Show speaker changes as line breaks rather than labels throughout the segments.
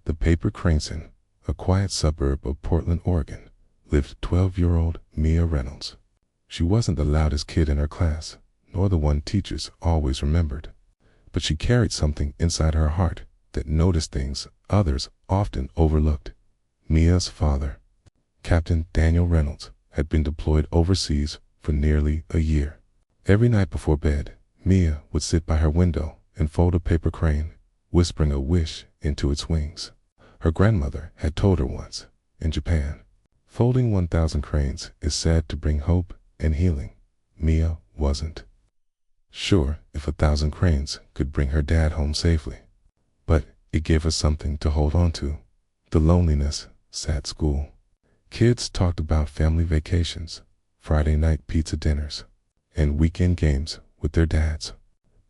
The Paper Cranes. In a quiet suburb of Portland, Oregon, lived 12-year-old Mia Reynolds. She wasn't the loudest kid in her class, nor the one teachers always remembered, but she carried something inside her heart that noticed things others often overlooked. Mia's father, Captain Daniel Reynolds, had been deployed overseas for nearly a year. Every night before bed, Mia would sit by her window and fold a paper crane, whispering a wish into its wings. Her grandmother had told her once, in Japan, folding 1,000 cranes is said to bring hope and healing. Mia wasn't sure if 1,000 cranes could bring her dad home safely, but it gave her something to hold on to. The loneliness sat school. Kids talked about family vacations, Friday night pizza dinners, and weekend games with their dads.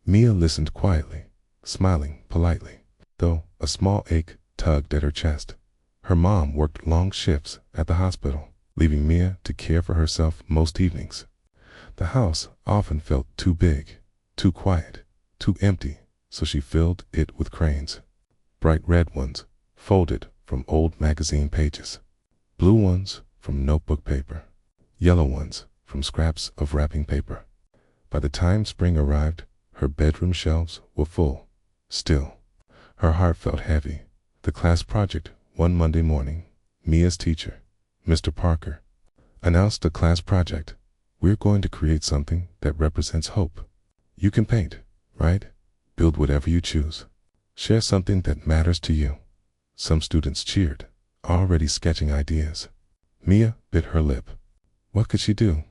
Mia listened quietly, smiling politely, though a small ache tugged at her chest. Her mom worked long shifts at the hospital, leaving Mia to care for herself most evenings. The house often felt too big, too quiet, too empty, so she filled it with cranes. Bright red ones, folded from old magazine pages. Blue ones from notebook paper. Yellow ones from scraps of wrapping paper. By the time spring arrived, her bedroom shelves were full. Still, her heart felt heavy. The class project one Monday morning, Mia's teacher, Mr. Parker, announced the class project. We're going to create something that represents hope. You can paint, write, build whatever you choose. Share something that matters to you. Some students cheered, already sketching ideas. Mia bit her lip. What could she do?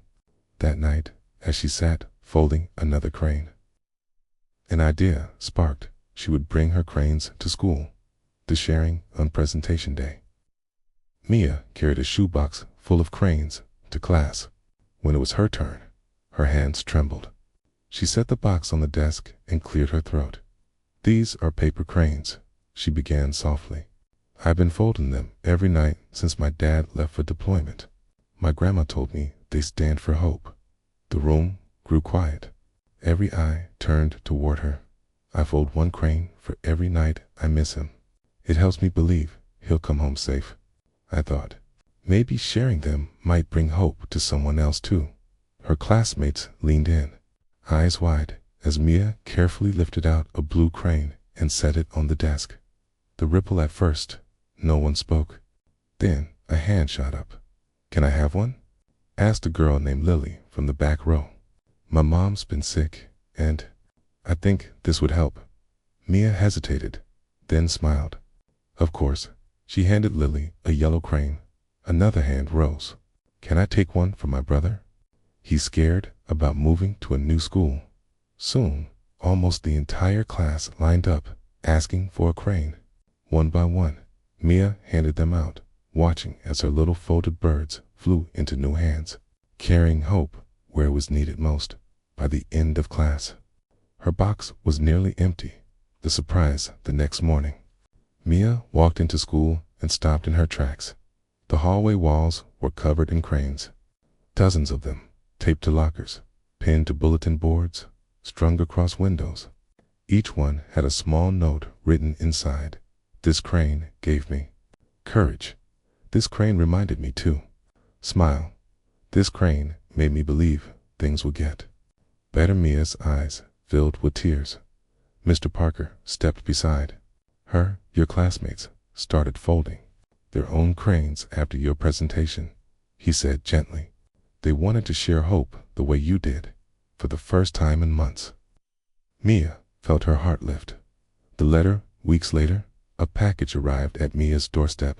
That night, as she sat folding another crane, an idea sparked. She would bring her cranes to school, the sharing on presentation day. Mia carried a shoebox full of cranes to class. When it was her turn, her hands trembled. She set the box on the desk and cleared her throat. These are paper cranes, she began softly. I've been folding them every night since my dad left for deployment. My grandma told me they stand for hope. The room grew quiet. Every eye turned toward her. I fold one crane for every night I miss him. It helps me believe he'll come home safe. I thought, maybe sharing them might bring hope to someone else too. Her classmates leaned in, eyes wide, as Mia carefully lifted out a blue crane and set it on the desk. The ripple at first, no one spoke. Then a hand shot up. Can I have one? Asked a girl named Lily from the back row. My mom's been sick, and I think this would help. Mia hesitated, then smiled. Of course. She handed Lily a yellow crane. Another hand rose. Can I take one for my brother? He's scared about moving to a new school. Soon, almost the entire class lined up, asking for a crane. One by one, Mia handed them out, watching as her little folded birds flew into new hands, carrying hope where it was needed most. By the end of class, her box was nearly empty. The surprise the next morning. Mia walked into school and stopped in her tracks. The hallway walls were covered in cranes. Dozens of them, taped to lockers, pinned to bulletin boards, strung across windows. Each one had a small note written inside. This crane gave me courage. This crane reminded me to smile. This crane made me believe things would get better. Mia's eyes filled with tears. Mr. Parker stepped beside her. Your classmates started folding their own cranes after your presentation, he said gently. They wanted to share hope the way you did, for the first time in months. Mia felt her heart lift. The letter, weeks later, a package arrived at Mia's doorstep.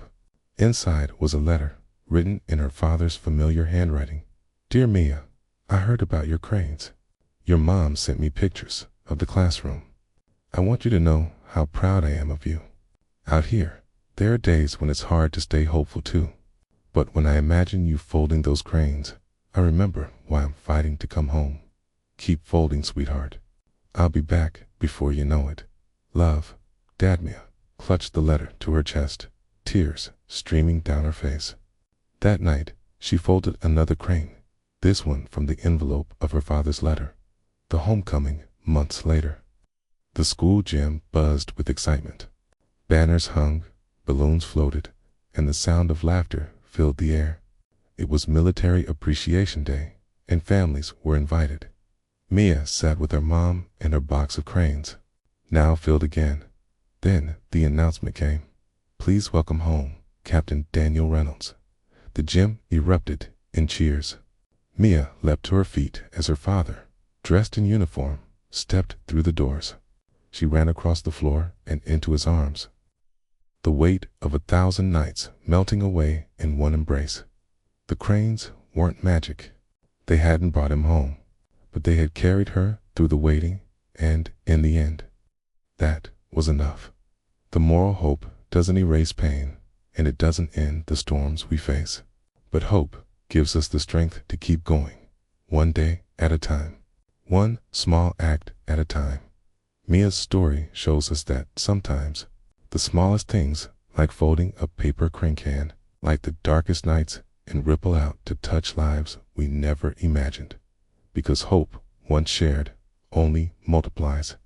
Inside was a letter, written in her father's familiar handwriting. Dear Mia, I heard about your cranes. Your mom sent me pictures of the classroom. I want you to know how proud I am of you. Out here, there are days when it's hard to stay hopeful too. But when I imagine you folding those cranes, I remember why I'm fighting to come home. Keep folding, sweetheart. I'll be back before you know it. Love, Dad. Mia clutched the letter to her chest, tears streaming down her face. That night, she folded another crane, this one from the envelope of her father's letter. The homecoming, months later. The school gym buzzed with excitement. Banners hung, Balloons floated, and the sound of laughter filled the air. It was Military Appreciation Day, and families were invited. Mia sat with her mom and her box of cranes, now filled again. Then the announcement came. "Please welcome home Captain Daniel Reynolds." The gym erupted in cheers. Mia leapt to her feet as her father, dressed in uniform, stepped through the doors. She ran across the floor and into his arms, the weight of 1,000 nights melting away in one embrace. The cranes weren't magic. They hadn't brought him home, but they had carried her through the waiting, and in the end, that was enough. The moral hope doesn't erase pain, and it doesn't end the storms we face. But hope gives us the strength to keep going, one day at a time, one small act at a time. Mia's story shows us that sometimes the smallest things, like folding a paper crane can, light the darkest nights and ripple out to touch lives we never imagined. Because hope, once shared, only multiplies.